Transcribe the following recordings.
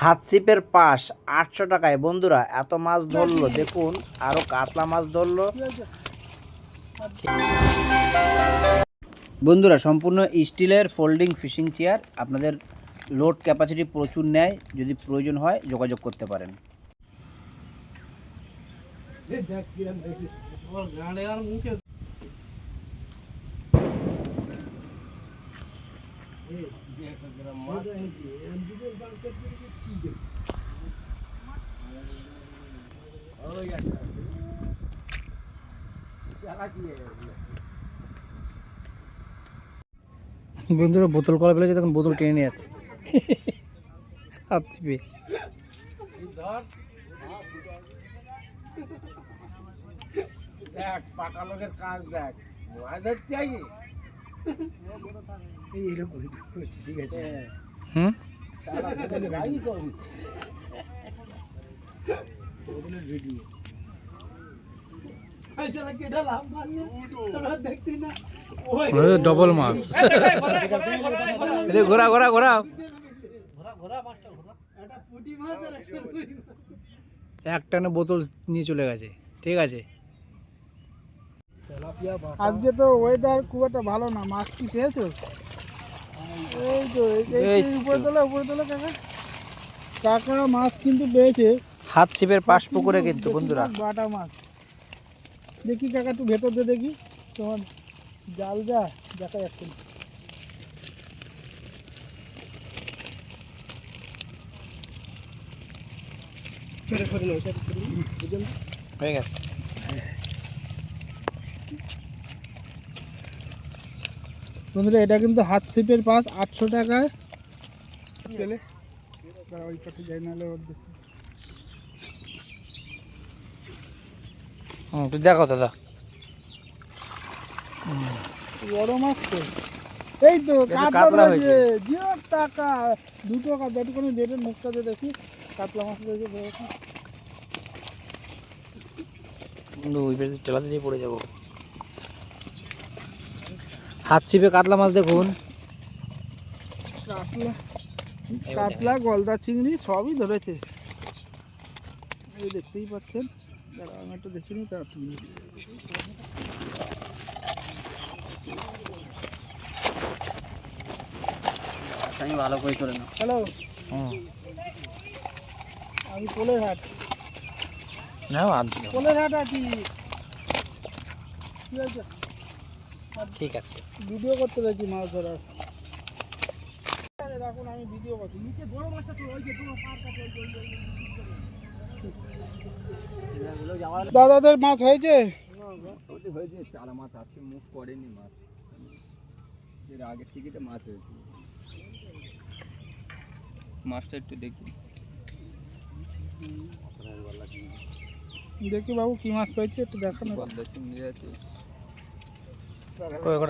হাত ছিপের পাশ 800 টাকায়। বন্ধুরা এত মাছ ধরলো, দেখুন আরো কাতলা মাছ ধরলো। বন্ধুরা সম্পূর্ণ স্টিলের ফোল্ডিং ফিশিং চেয়ার, আপনাদের লোড ক্যাপাসিটি প্রচুর নেয়, যদি প্রয়োজন হয় যোগাযোগ করতে পারেন। বন্ধুরা বোতল কলা ফেলেছে, তখন বোতল টেনে নিয়ে যাচ্ছে হাত চিপে। দেখ পাকা লোকের কাজ, দেখ মাছ ধরতে আসি এইরকম ঠিক আছে। হুম ডবল মাছ। ঘোরা ঘোরা ঘোরা, একটানে বোতল নিয়ে চলে গেছে। ঠিক আছে, আজকে তো ওয়েদার খুব একটা ভালো না। মাছ কি পেয়েছো? এই তো উপরে তোলা কাকা, কাকা মাছ কিন্তু পেয়েছে হাত ছিপের পাশ পুকুরে কিন্তু বন্ধুরা। বাটা মাছ দেখি কাকা, একটু ভেতর দিয়ে দেখি তোমার জাল যা দেখা যাচ্ছে না। হয়ে গেছে। বন্ধুরা এটা কিন্তু হাত ছিপের পাশ 800 টাকায় পেলে। ওই পাশে যাই, নাহলে ওর তুই দেখো দাদা, বড় মাছ তো। এই তো কাতলা হয়েছে, টাকা দুটো কাতলা, একটু কোনো ডেটের মুখটা দিয়ে দেখি। কাতলা মাছ রয়েছে টেলাতে দিয়ে পড়ে যাবো। হাত ছিপে কাতলা মাছ দেখুন, কাতলা কাতলা গলদা চিংড়ি সবই ধরেছে। এই দেখতেই পাচ্ছেন, আমি একটু দেখিনি তা আমি ভালো করে চলে না। হ্যালো, আমি পোলের হাট আছি। ঠিক আছে, ভিডিও করতে দেখি মাছ ধরার। এখন আমি ভিডিও করছি। নিচে বড় মাছটা তো ওই যে তোমার পার কাছে দাদাদের মাছ হয়েছে। হয়েছে চারা মাছ আজকে মুখ করেনি মাছ, এর আগে ঠিকই তো মাছ হয়েছে। মাছটা একটু দেখি দেখি বাবু কি মাছ পেয়েছে একটু দেখানো। গলদা চিংড়ি আছে,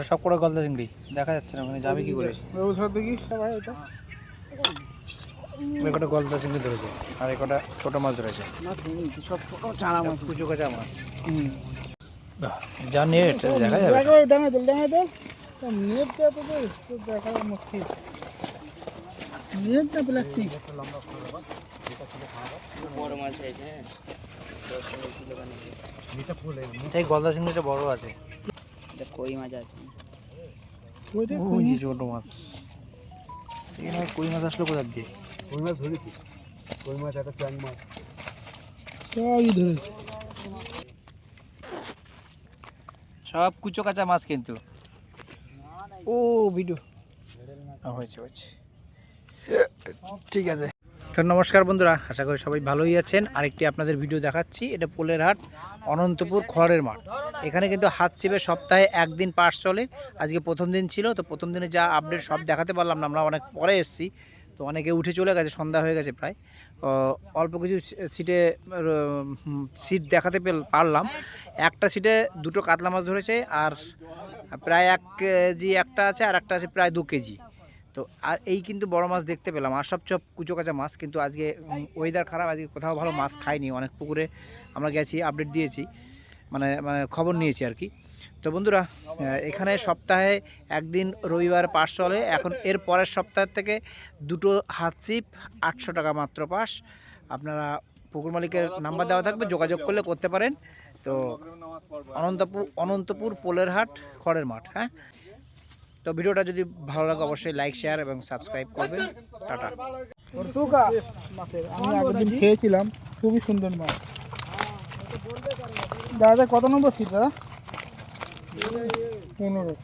সব করে গলদা চিংড়ি দেখা যাচ্ছে না, মানে যাবে কি করে? বাবু ধর দেখি ভাই, এটা কটা গলদা চিংড়ি ধরেছে, আর একটা ছোট মাছ ধরেছে, সব চারা মাছ, কুচো কাঁচা মাছ। যা নেট দেখা যাবে। ডাঙায় দল নেটটা তো দেখা মুশকিল। নেটটা প্লাস্টিক বড় মাছ হয়েছে। এই গলদা চিংড়িটা বড় আছে, কই মাছ আছে, ছোট মাছ। কই মাছ আসলো কোথার দিয়ে? কই মাছ ধরেছি, কই মাছ একটা চ্যাং মাছ সবই ধরেছে। সব কুচো কাঁচা মাছ কিন্তু। ও ভিডিও হয়েছে, ঠিক আছে। তো নমস্কার বন্ধুরা, আশা করি সবাই ভালোই আছেন। আরেকটি আপনাদের ভিডিও দেখাচ্ছি। এটা পোলের হাট, অনন্তপুর খড়ের মাঠ। এখানে কিন্তু হাত ছিপে সপ্তাহে একদিন পাশ চলে। আজকে প্রথম দিন ছিল, তো প্রথম দিনে যা আপডেট সব দেখাতে পারলাম না, আমরা অনেক পরে এসেছি, তো অনেকে উঠে চলে গেছে, সন্ধ্যা হয়ে গেছে প্রায়। অল্প কিছু সিট দেখাতে পারলাম। একটা সিটে দুটো কাতলা মাছ ধরেছে, আর প্রায় 1 কেজি একটা আছে, আর একটা আছে প্রায় 2 কেজি। তো আর এই কিন্তু বড় মাছ দেখতে পেলাম, আর সব কুচো কাঁচা মাছ। কিন্তু আজকে ওয়েদার খারাপ, আজকে কোথাও ভালো মাছ খাইনি। অনেক পুকুরে আমরা গেছি, আপডেট দিয়েছি, মানে খবর নিয়েছি আর কি। তো বন্ধুরা এখানে সপ্তাহে একদিন রবিবার পাস চলে। এখন এর পরের সপ্তাহ থেকে দুটো হাত ছিপ 800 টাকা মাত্র পাস। আপনারা পুকুর মালিকের নাম্বার দেওয়া থাকবে, যোগাযোগ করলে করতে পারেন। তো অনন্তপুর পোলের হাট, খড়ের মাঠ। হ্যাঁ, তো ভিডিওটা যদি ভালো লাগে অবশ্যই লাইক, শেয়ার এবং সাবস্ক্রাইব করবেন। টাটা। মাছের আমি আগের দিন খেয়েছিলাম, খুবই সুন্দর মাছ। দাদা কত নম্বর সিট দাদা? 15।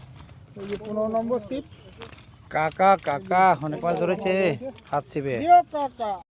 এই যে 15 নম্বর সিট। কাকা কাকা অনেক মাছ ধরেছে হাত ছিপে। কাকা